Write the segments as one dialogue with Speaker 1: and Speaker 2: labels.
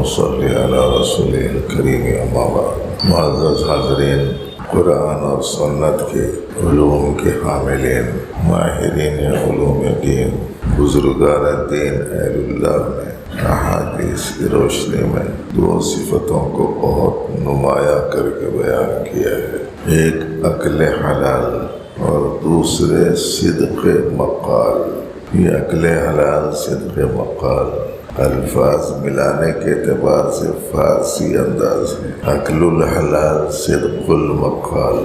Speaker 1: صلی علی رسول کریم اما بعد۔ معزز حاضرین، قرآن اور سنت کے علوم کے حاملین، ماہرین علوم دین، بزرگان دین اہل اللہ نے احادیث کی روشنی میں دو صفتوں کو بہت نمایاں کر کے بیان کیا ہے، ایک عقل حلال اور دوسرے صدق مقال۔ یہ عقل حلال صدق مقال الفاظ ملانے کے اعتبار سے فارسی انداز ہے۔ عقل الحلال صدق المقال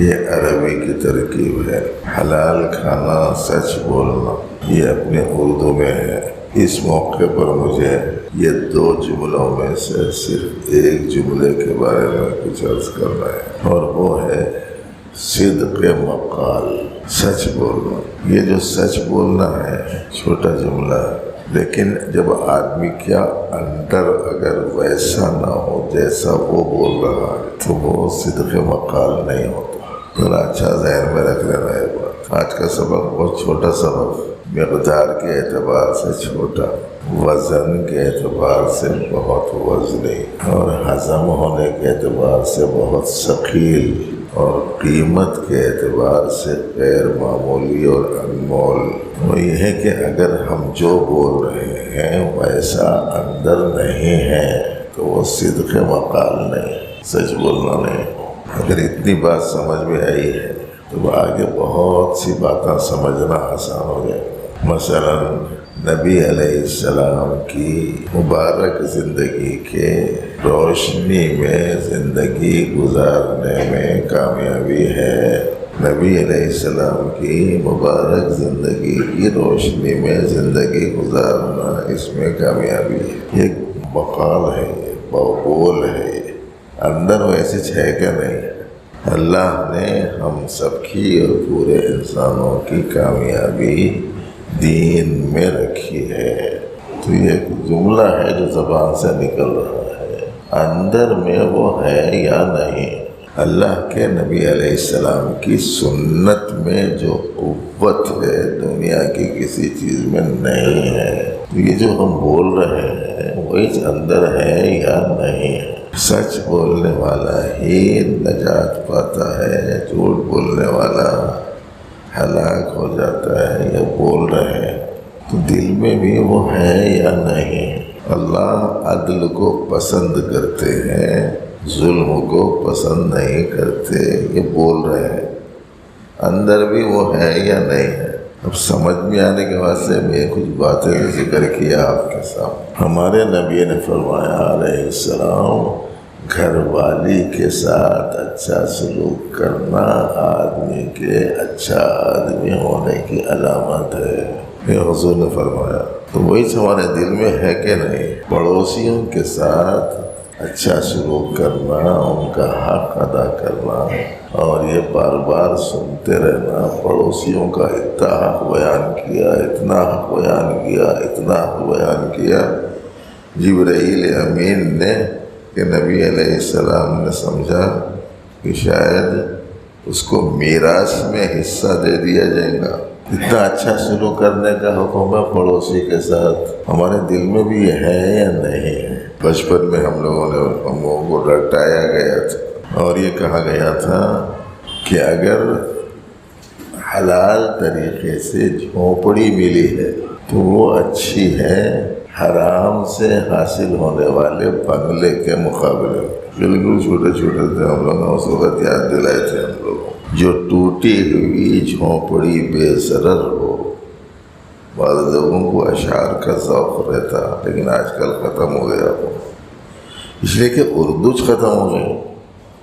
Speaker 1: یہ عربی کی ترکیب ہے۔ حلال کھانا، سچ بولنا، یہ اپنے اردو میں ہے۔ اس موقع پر مجھے یہ دو جملوں میں سے صرف ایک جملے کے بارے میں کچھ عرض کرنا ہے، اور وہ ہے صدق مقال، سچ بولنا۔ یہ جو سچ بولنا ہے چھوٹا جملہ ہے، لیکن جب آدمی کیا اندر اگر ویسا نہ ہو جیسا وہ بول رہا ہے تو وہ صدق مقال نہیں ہوتا۔ ذرا اچھا ذہن میں رکھ لینا یہ بات۔ آج کا سبق بہت چھوٹا سبق، مقدار کے اعتبار سے چھوٹا، وزن کے اعتبار سے بہت وزنی، اور ہضم ہونے کے اعتبار سے بہت ثقیل، اور قیمت کے اعتبار سے غیر معمولی اور انمول۔ وہ یہ ہے کہ اگر ہم جو بول رہے ہیں ویسا اندر نہیں ہے تو وہ صدق مقال نہیں، سچ بولنا نہیں۔ اگر اتنی بات سمجھ میں آئی ہے تو آگے بہت سی باتیں سمجھنا آسان ہو جائے گا۔ مثلا نبی علیہ السلام کی مبارک زندگی کے روشنی میں زندگی گزارنے میں کامیابی ہے۔ نبی علیہ السلام کی مبارک زندگی کی روشنی میں زندگی گزارنا، اس میں کامیابی ہے۔ یہ مقال ہے، یہ بول ہے، اندر ویسے ہے کہ نہیں؟ اللہ نے ہم سب کی اور پورے انسانوں کی کامیابی دین میں رکھی ہے۔ تو یہ ایک جملہ ہے جو زبان سے نکل رہا ہے، اندر میں وہ ہے یا نہیں؟ اللہ کے نبی علیہ السلام کی سنت میں جو قوت ہے دنیا کی کسی چیز میں نہیں ہے۔ تو یہ جو ہم بول رہے ہیں وہ اس اندر ہے یا نہیں ہے؟ سچ بولنے والا ہی نجات پاتا ہے، جھوٹ بولنے والا ہلاک ہو جاتا ہے۔ یا بول رہے ہیں تو دل میں بھی وہ ہے یا نہیں؟ اللہ عدل کو پسند کرتے ہیں، ظلم کو پسند نہیں کرتے۔ یہ بول رہے ہیں، اندر بھی وہ ہے یا نہیں ہے؟ اب سمجھ میں آنے کے واسطے میں کچھ باتیں ذکر کیا آپ کے سامنے۔ ہمارے نبی نے فرمایا علیہ السلام، گھر والی کے ساتھ اچھا سلوک کرنا آدمی کے اچھا آدمی ہونے کی علامت ہے، یہ حضور نے فرمایا۔ تو وہی ہمارے دل میں ہے کہ نہیں؟ پڑوسیوں کے ساتھ اچھا سلوک کرنا، ان کا حق ادا کرنا، اور یہ بار بار سنتے رہنا، پڑوسیوں کا اتنا حق بیان کیا، اتنا حق بیان کیا، اتنا حق بیان کیا۔ جبرائیل امین نے کہ نبی علیہ السلام نے سمجھا کہ شاید اس کو میراث میں حصہ دے دیا جائے گا۔ اتنا اچھا سلوک کرنے کا حکم ہے پڑوسی کے ساتھ۔ ہمارے دل میں بھی یہ ہے یا نہیں ہے؟ بچپن میں ہم لوگوں کو رٹایا گیا تھا اور یہ کہا گیا تھا کہ اگر حلال طریقے سے جھونپڑی ملی ہے تو وہ اچھی ہے حرام سے حاصل ہونے والے بنگلے کے مقابلے میں۔ بالکل چھوٹے چھوٹے تھے ہم لوگ، اس وقت یاد دلائے تھے ہم لوگوں۔ جو ٹوٹی ہوئی جھونپڑی بے ضرر ہو، بعض لوگوں کو اشعار کا ذوق رہتا لیکن آج کل ختم ہو گیا وہ، اس لیے کہ اردو ختم ہو گئی،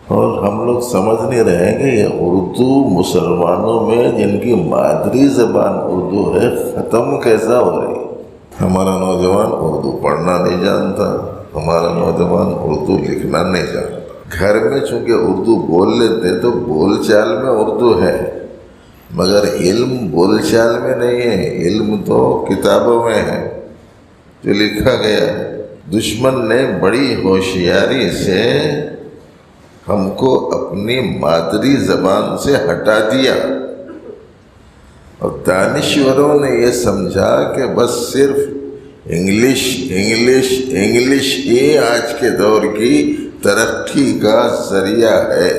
Speaker 1: اور ہم لوگ سمجھ نہیں رہے کہ یہ اردو مسلمانوں میں جن کی مادری زبان اردو ہے ختم کیسا ہو رہی ہے۔ ہمارا نوجوان اردو پڑھنا نہیں جانتا، ہمارا نوجوان اردو لکھنا نہیں جانتا۔ گھر میں چونکہ اردو بول لیتے تو بول چال میں اردو ہے، مگر علم بول چال میں نہیں ہے، علم تو کتابوں میں ہے جو لکھا گیا ہے۔ دشمن نے بڑی ہوشیاری سے ہم کو اپنی مادری زبان سے ہٹا دیا، اور دانشوروں نے یہ سمجھا کہ بس صرف انگلش انگلش انگلش ہی آج کے دور کی ترقی کا ذریعہ ہے،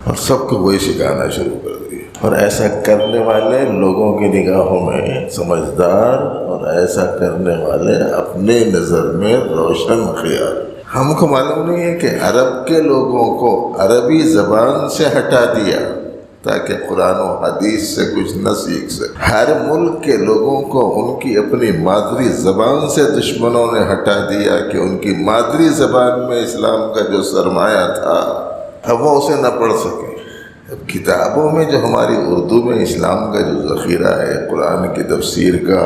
Speaker 1: اور سب کو وہی سکھانا شروع کر دیا۔ اور ایسا کرنے والے لوگوں کی نگاہوں میں سمجھدار، اور ایسا کرنے والے اپنے نظر میں روشن خیال۔ ہم کو معلوم نہیں ہے کہ عرب کے لوگوں کو عربی زبان سے ہٹا دیا تاکہ قرآن و حدیث سے کچھ نہ سیکھ سکے۔ ہر ملک کے لوگوں کو ان کی اپنی مادری زبان سے دشمنوں نے ہٹا دیا کہ ان کی مادری زبان میں اسلام کا جو سرمایہ تھا اب وہ اسے نہ پڑھ سکے۔ اب کتابوں میں جو ہماری اردو میں اسلام کا جو ذخیرہ ہے، قرآن کی تفسیر کا،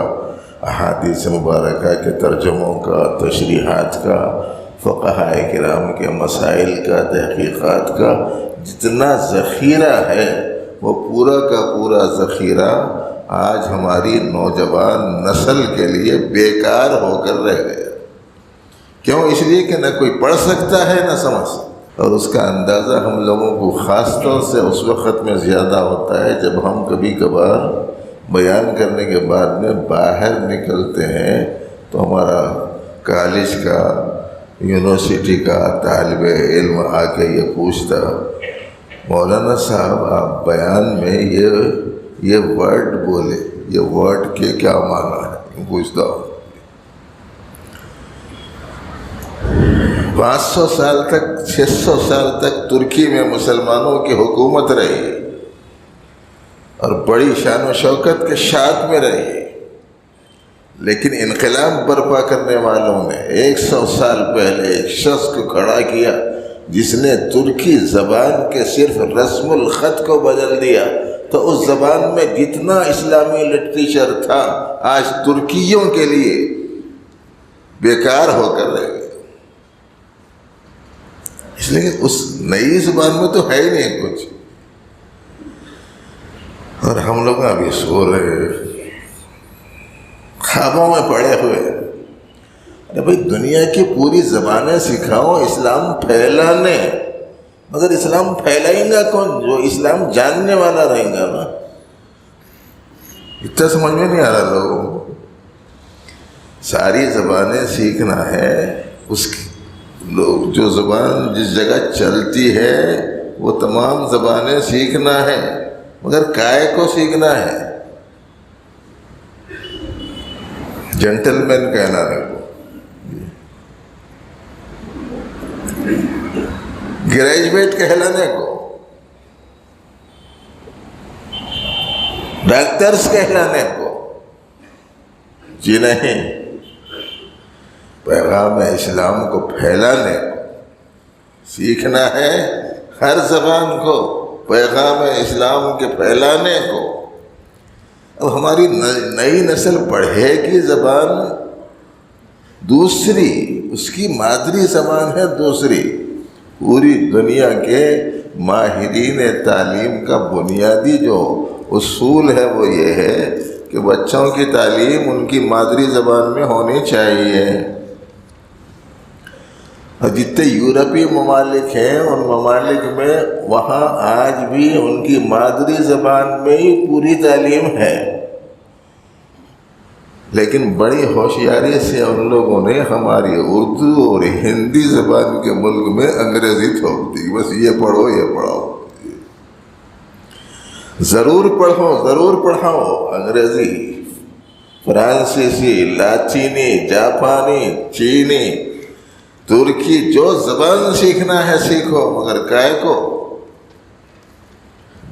Speaker 1: احادیث مبارکہ کے ترجموں کا، تشریحات کا، فقہائے کرام کے مسائل کا، تحقیقات کا جتنا ذخیرہ ہے، وہ پورا کا پورا ذخیرہ آج ہماری نوجوان نسل کے لیے بیکار ہو کر رہ گیا۔ کیوں؟ اس لیے کہ نہ کوئی پڑھ سکتا ہے نہ سمجھ سکتا، اور اس کا اندازہ ہم لوگوں کو خاص طور سے اس وقت میں زیادہ ہوتا ہے جب ہم کبھی کبھار بیان کرنے کے بعد میں باہر نکلتے ہیں تو ہمارا کالج کا، یونیورسٹی کا طالب علم آ کے یہ پوچھتا، مولانا صاحب آپ بیان میں یہ ورڈ بولے، یہ ورڈ کے کیا معنی ہے؟ پوچھتا ہوں۔ 500 سال تک، 600 سال تک ترکی میں مسلمانوں کی حکومت رہی اور بڑی شان و شوکت کے ساتھ میں رہی، لیکن انقلاب برپا کرنے والوں نے 100 سال پہلے ایک شخص کو کھڑا کیا جس نے ترکی زبان کے صرف رسم الخط کو بدل دیا، تو اس زبان میں جتنا اسلامی لٹریچر تھا آج ترکیوں کے لیے بیکار ہو کر رہ گئے، اس لیے کہ اس نئی زبان میں تو ہے ہی نہیں کچھ۔ اور ہم لوگ ابھی سو رہے، خوابوں میں پڑے ہوئے۔ ارے بھائی دنیا کی پوری زبانیں سکھاؤ اسلام پھیلانے، مگر اسلام پھیلائیں گا کون؟ جو اسلام جاننے والا رہے گا نا۔ اتنا سمجھ میں نہیں آ رہا لوگوں کو۔ ساری زبانیں سیکھنا ہے، اس کی لوگ جو زبان جس جگہ چلتی ہے وہ تمام زبانیں سیکھنا ہے، مگر کائے کو سیکھنا ہے؟ جنٹل مین کہلانے کو، گریجویٹ کہلانے کو، ڈاکٹرز کہلانے کو؟ جی نہیں، پیغام اسلام کو پھیلانے کو سیکھنا ہے، ہر زبان کو پیغام اسلام کے پھیلانے کو۔ اب ہماری نئی نسل پڑھے گی زبان دوسری، اس کی مادری زبان ہے دوسری۔ پوری دنیا کے ماہرین تعلیم کا بنیادی جو اصول ہے وہ یہ ہے کہ بچوں کی تعلیم ان کی مادری زبان میں ہونی چاہیے۔ اور جتنے یورپی ممالک ہیں ان ممالک میں وہاں آج بھی ان کی مادری زبان میں ہی پوری تعلیم ہے، لیکن بڑی ہوشیاری سے ان لوگوں نے ہماری اردو اور ہندی زبان کے ملک میں انگریزی تھوپ دی، بس یہ پڑھو یہ پڑھاؤ، ضرور پڑھو ضرور پڑھاؤ، انگریزی، فرانسیسی، لاطینی، جاپانی، چینی، ترکی، جو زبان سیکھنا ہے سیکھو، مگر کائے کو؟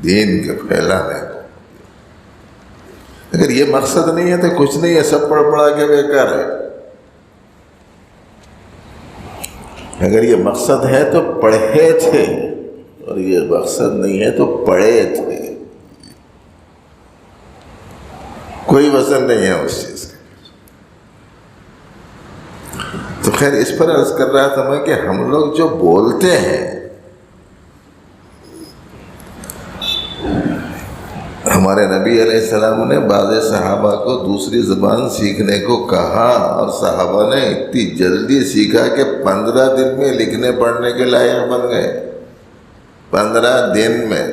Speaker 1: دین کے پھیلانے کو۔ اگر یہ مقصد نہیں ہے تو کچھ نہیں ہے، سب پڑھ پڑھا کے بیکار ہے۔ اگر یہ مقصد ہے تو پڑھے تھے، اور یہ مقصد نہیں ہے تو پڑھے تھے، کوئی وزن نہیں ہے اس چیز کا۔ تو خیر اس پر عرض کر رہا تھا میں کہ ہم لوگ جو بولتے ہیں، ہمارے نبی علیہ السلام نے بعض صحابہ کو دوسری زبان سیکھنے کو کہا، اور صحابہ نے اتنی جلدی سیکھا کہ 15 دن میں لکھنے پڑھنے کے لائق بن گئے، 15 دن میں۔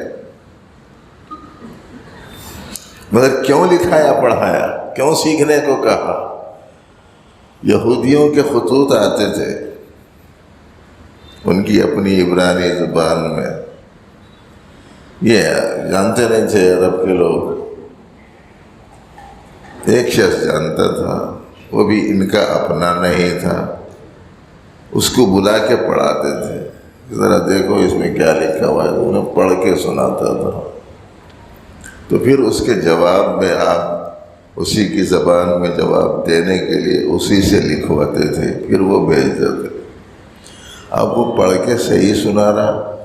Speaker 1: مگر کیوں لکھایا پڑھایا؟ کیوں سیکھنے کو کہا؟ یہودیوں کے خطوط آتے تھے ان کی اپنی عبرانی زبان میں، یہ جانتے نہیں تھے عرب کے لوگ، ایک شخص جانتا تھا، وہ بھی ان کا اپنا نہیں تھا، اس کو بلا کے پڑھاتے تھے، ذرا دیکھو اس میں کیا لکھا ہوا ہے، انہیں پڑھ کے سناتا تھا، تو پھر اس کے جواب میں آپ اسی کی زبان میں جواب دینے کے لیے اسی سے لکھواتے تھے، پھر وہ بھیجتے تھے۔ اب وہ پڑھ کے صحیح سنا رہا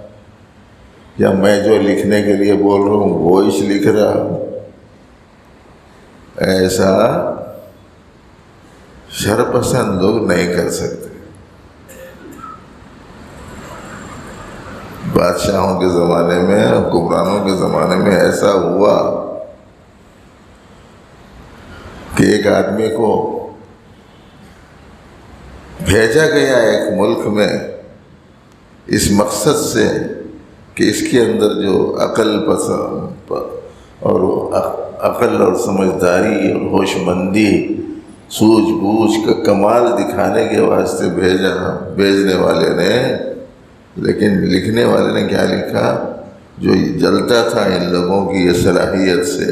Speaker 1: یا میں جو لکھنے کے لیے بول رہا ہوں وہ اس لکھ رہا، ایسا شرپسند لوگ نہیں کر سکتے۔ بادشاہوں کے زمانے میں، حکمرانوں کے زمانے میں ایسا ہوا کہ ایک آدمی کو بھیجا گیا ایک ملک میں اس مقصد سے کہ اس کے اندر جو عقل پسند اور عقل اور سمجھداری اور ہوش مندی، سوجھ بوجھ کا کمال دکھانے کے واسطے بھیجا بھیجنے والے نے، لیکن لکھنے والے نے کیا لکھا؟ جو جلتا تھا ان لوگوں کی یہ صلاحیت سے،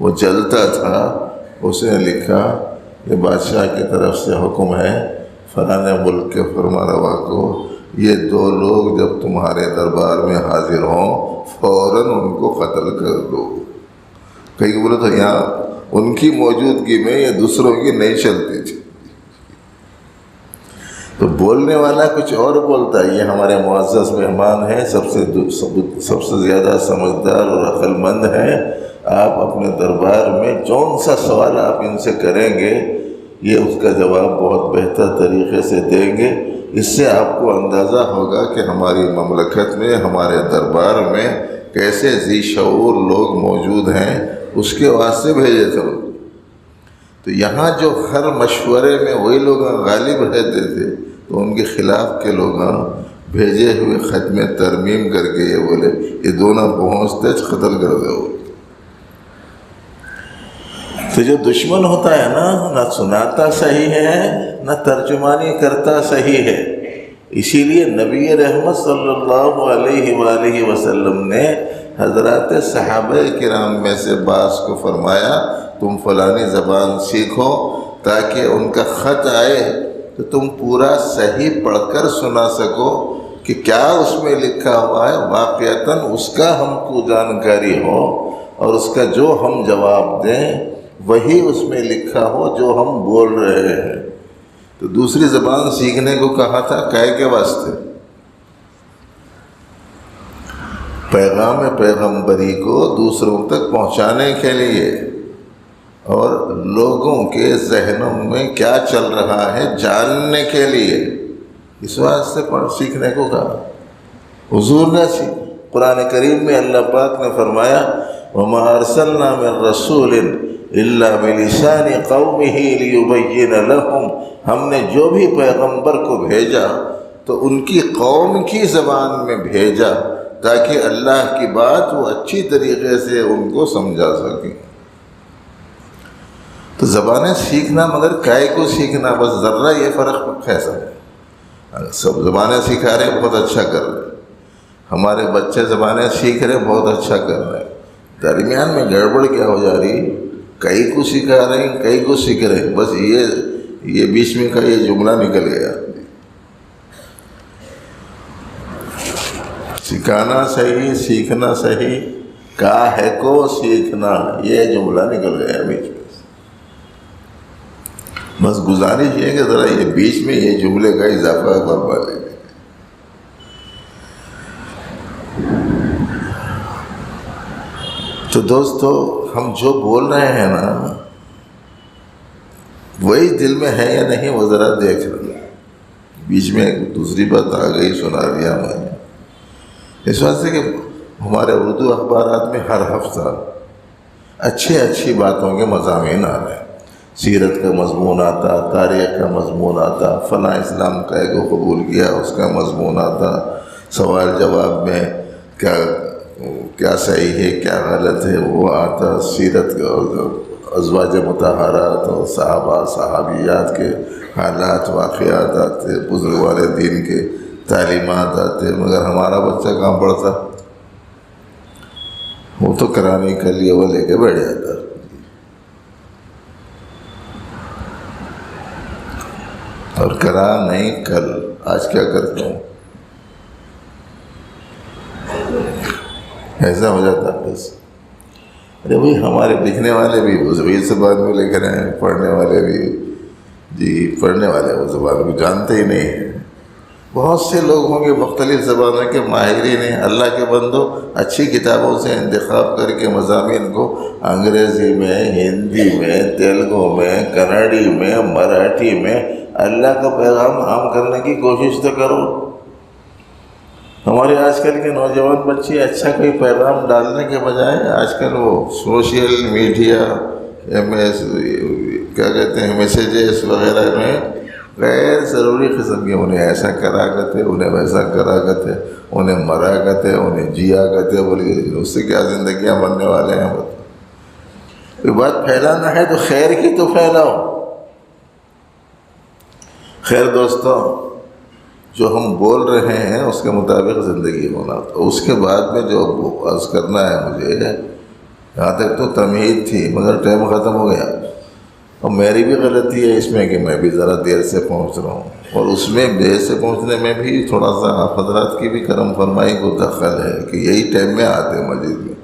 Speaker 1: وہ جلتا تھا، اس نے لکھا کہ بادشاہ کی طرف سے حکم ہے فلاں ملک کے فرما روا کو، یہ 2 لوگ جب تمہارے دربار میں حاضر ہوں فوراً ان کو قتل کر دو۔ کئی بولے تو یہاں ان کی موجودگی میں یہ دوسروں کی نہیں چلتی تھی، تو بولنے والا کچھ اور بولتا ہے، یہ ہمارے معزز مہمان ہیں، سب سے زیادہ سمجھدار اور عقل مند ہیں، آپ اپنے دربار میں جون سا سوال آپ ان سے کریں گے یہ اس کا جواب بہت بہتر طریقے سے دیں گے، اس سے آپ کو اندازہ ہوگا کہ ہماری مملکت میں، ہمارے دربار میں کیسے ذی شعور لوگ موجود ہیں، اس کے واسطے بھیجے تھے۔ تو یہاں جو ہر مشورے میں وہی لوگ غالب رہتے تھے، تو ان کے خلاف کے لوگ بھیجے ہوئے خط میں ترمیم کر کے یہ بولے یہ دونوں پہنچتے قتل کر دو۔ تو جو دشمن ہوتا ہے نا، نہ سناتا صحیح ہے نہ ترجمانی کرتا صحیح ہے، اسی لیے نبی رحمت صلی اللہ علیہ وآلہ وسلم نے حضرات صحابہ کرام میں سے بعض کو فرمایا تم فلانی زبان سیکھو تاکہ ان کا خط آئے تو تم پورا صحیح پڑھ کر سنا سکو کہ کیا اس میں لکھا ہوا ہے، واقعتاً اس کا ہم کو جانکاری ہو اور اس کا جو ہم جواب دیں وہی اس میں لکھا ہو جو ہم بول رہے ہیں۔ تو دوسری زبان سیکھنے کو کہا تھا کائے کے واسطے؟ پیغام پیغمبری کو دوسروں تک پہنچانے کے لیے اور لوگوں کے ذہنوں میں کیا چل رہا ہے جاننے کے لیے، اس واسطے سیکھنے کو کہا۔ حضور نے قرآن کریم میں اللہ پاک نے فرمایا وَمَا أَرْسَلْنَا مِن رَّسُولٍ إِلَّا بِلِسَانِ قَوْمِهِ لِيُبَيِّنَ لَهُمْ، ہم نے جو بھی پیغمبر کو بھیجا تو ان کی قوم کی زبان میں بھیجا تاکہ اللہ کی بات وہ اچھی طریقے سے ان کو سمجھا سکیں۔ تو زبانیں سیکھنا مگر کائے کو سیکھنا، بس ذرہ یہ فرق کیسا ہے؟ سب زبانیں سکھا رہے ہیں، بہت اچھا کر رہے ہیں، ہمارے بچے زبانیں سیکھ رہے ہیں، بہت اچھا کر رہے ہیں، درمیان میں گڑبڑ کیا ہو جا رہی؟ کئی کو سکھا رہے ہیں، کئی کو سیکھ رہے ہیں، بس یہ بیچ میں کا یہ جملہ نکل گیا، سکھانا صحیح سیکھنا صحیح، کاہے کو سیکھنا، یہ جملہ نکل گیا بیچ میں۔ بس گزارش یہ کہ ذرا یہ بیچ میں یہ جملے کا اضافہ فرما لیں گے۔ تو دوستو ہم جو بول رہے ہیں نا وہی دل میں ہے یا نہیں وہ ذرا دیکھ لیں۔ بیچ میں ایک دوسری بات آ گئی، سنا دیا میں نے، اس واسطے کہ ہمارے اردو اخبارات میں ہر ہفتہ اچھی باتوں کے مضامین آ رہے ہیں، سیرت کا مضمون آتا، تاریخ کا مضمون آتا، فلاں اسلام کا کو قبول کیا اس کا مضمون آتا، سوال جواب میں کیا صحیح ہے کیا غلط ہے وہ آتا، سیرت کا ازواج مطہرات اور صحابہ صحابیات کے حالات واقعات آتے، بزرگ والے دین کے تعلیمات آتے، مگر ہمارا بچہ کہاں پڑھتا؟ وہ تو کرانے کا لیے وہ لے کے بیٹھ جاتا۔ اور کرا نہیں کل، آج کیا کرتا ہوں، ایسا ہو جاتا بس۔ ارے بھائی ہمارے لکھنے والے بھی وہ وہی زبان میں لکھ رہے ہیں، پڑھنے والے بھی جی پڑھنے والے وہ زبان کو جانتے ہی نہیں ہیں۔ بہت سے لوگ ہوں گے مختلف زبانوں کے ماہرین ہیں، اللہ کے بندوں اچھی کتابوں سے انتخاب کر کے مضامین کو انگریزی میں، ہندی میں، تیلگو میں، کناڈی میں، مراٹھی میں اللہ کا پیغام عام کرنے کی کوشش تو کرو۔ ہمارے آج کل کے نوجوان بچے اچھا کوئی پیغام ڈالنے کے بجائے آج کل وہ سوشل میڈیا کیا کہتے ہیں میسیجز وغیرہ میں غیر ضروری قسم کے انہیں ایسا کرا کرتے، انہیں ویسا کرا کرتے، انہیں مرا کرتے، انہیں جیا کرتے، بولے اس سے کیا زندگیاں بننے والے ہیں۔ کوئی بات پھیلانا ہے تو خیر کی تو پھیلاؤ۔ خیر دوستوں، جو ہم بول رہے ہیں اس کے مطابق زندگی ہونا، تو اس کے بعد میں جو عرض کرنا ہے مجھے، یہاں تک تو تمہید تھی مگر ٹائم ختم ہو گیا، اور میری بھی غلطی ہے اس میں کہ میں بھی ذرا دیر سے پہنچ رہا ہوں، اور اس میں دیر سے پہنچنے میں بھی تھوڑا سا آپ حضرات کی بھی کرم فرمائی کو دخل ہے کہ یہی ٹائم میں آتے مسجد میں،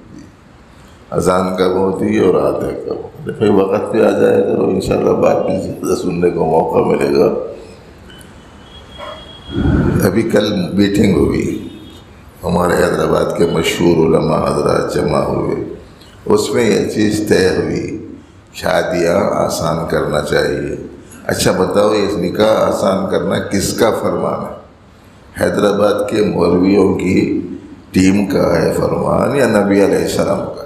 Speaker 1: اذان کب ہوتی ہے اور آتے کب ہوتے، پھر وقت پہ آ جائے کرو، انشاءاللہ بات بھی زیادہ سننے کو موقع ملے گا۔ ابھی کل میٹنگ ہوئی، ہمارے حیدرآباد کے مشہور علماء حضرات جمع ہوئے، اس میں یہ چیز طے ہوئی شادیاں آسان کرنا چاہیے۔ اچھا بتاؤ یہ نکاح آسان کرنا کس کا فرمان ہے؟ حیدرآباد کے مولویوں کی ٹیم کا ہے فرمان یا نبی علیہ السلام کا؟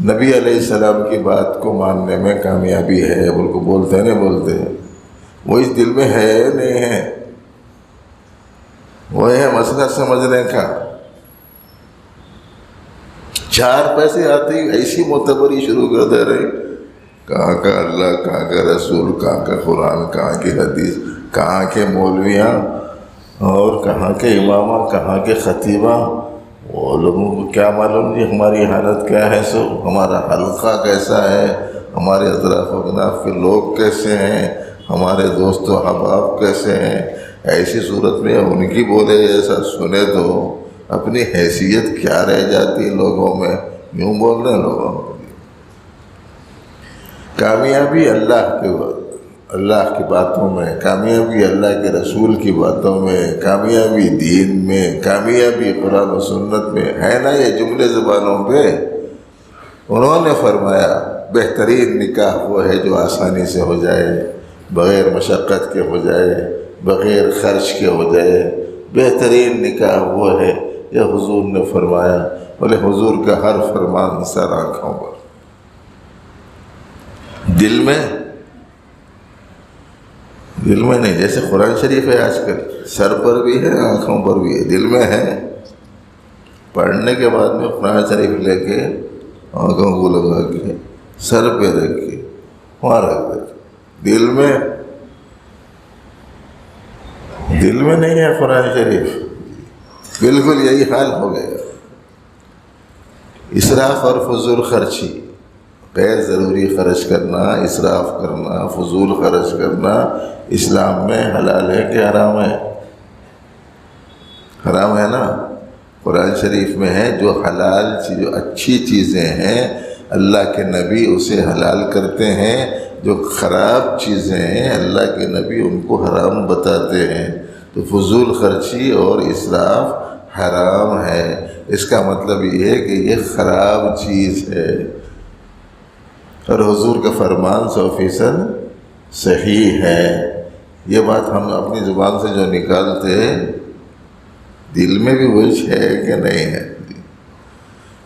Speaker 1: نبی علیہ السلام کی بات کو ماننے میں کامیابی ہے، ان کو بولتے ہیں نہیں بولتے ہیں، وہ اس دل میں ہے نہیں ہے، وہ ہے مسئلہ سمجھنے کا۔ چار پیسے آتے ہی ایسی معتبری شروع کر دے رہے، کہاں کا اللہ، کہاں کا رسول، کہاں کا قرآن، کہاں کی حدیث، کہاں کے مولویاں اور کہاں کے امامہ، کہاں کے خطیبہ۔ وہ لوگوں کو کیا معلوم جی ہماری حالت کیا ہے، سو ہمارا حلقہ کیسا ہے، ہمارے اطراف و اکناف کے لوگ کیسے ہیں، ہمارے دوست و احباب کیسے ہیں۔ ایسی صورت میں ان کی بولے ایسا سنے تو اپنی حیثیت کیا رہ جاتی لوگوں میں، یوں بول رہے ہیں لوگوں کو۔ کامیابی اللہ کی باتوں میں، کامیابی اللہ کے رسول کی باتوں میں، کامیابی دین میں، کامیابی قرآن و سنت میں ہے نا۔ یہ جملے زبانوں پہ انہوں نے فرمایا بہترین نکاح وہ ہے جو آسانی سے ہو جائے، بغیر مشقت کے ہو جائے، بغیر خرچ کے ہو جائے۔ بہترین نکاح وہ ہے، یہ حضور نے فرمایا، بولے حضور کا ہر فرمان سر آنکھوں پر، دل میں نہیں، جیسے قرآن شریف ہے آج کل سر پر بھی ہے آنکھوں پر بھی ہے، دل میں ہے۔ پڑھنے کے بعد میں قرآن شریف لے کے آنکھوں کو لگا کے سر پہ رکھ کے وہاں رکھ دیتے، دل میں نہیں ہے قرآن شریف۔ بالکل یہی حال ہو گیا۔ اسراف اور فضول خرچی، غیر ضروری خرچ کرنا، اسراف کرنا، فضول خرچ کرنا اسلام میں حلال ہے کہ حرام ہے؟ حرام ہے نا۔ قرآن شریف میں ہے جو حلال جو اچھی چیزیں ہیں اللہ کے نبی اسے حلال کرتے ہیں، جو خراب چیزیں ہیں اللہ کے نبی ان کو حرام بتاتے ہیں۔ تو فضول خرچی اور اسراف حرام ہے۔ اس کا مطلب یہ ہے کہ یہ خراب چیز ہے، اور حضور کا فرمان 100% صحیح ہے۔ یہ بات ہم اپنی زبان سے جو نکالتے دل میں بھی وہی ہے کہ نہیں ہے؟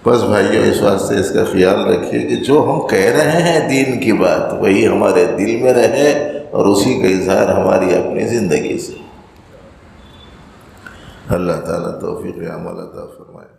Speaker 1: بس بھائیو اس واسطے اس کا خیال رکھیے کہ جو ہم کہہ رہے ہیں دین کی بات وہی ہمارے دل میں رہے، اور اسی کا اظہار ہماری اپنی زندگی سے۔ اللہ تعالیٰ توفیق عمل عطا فرمائے۔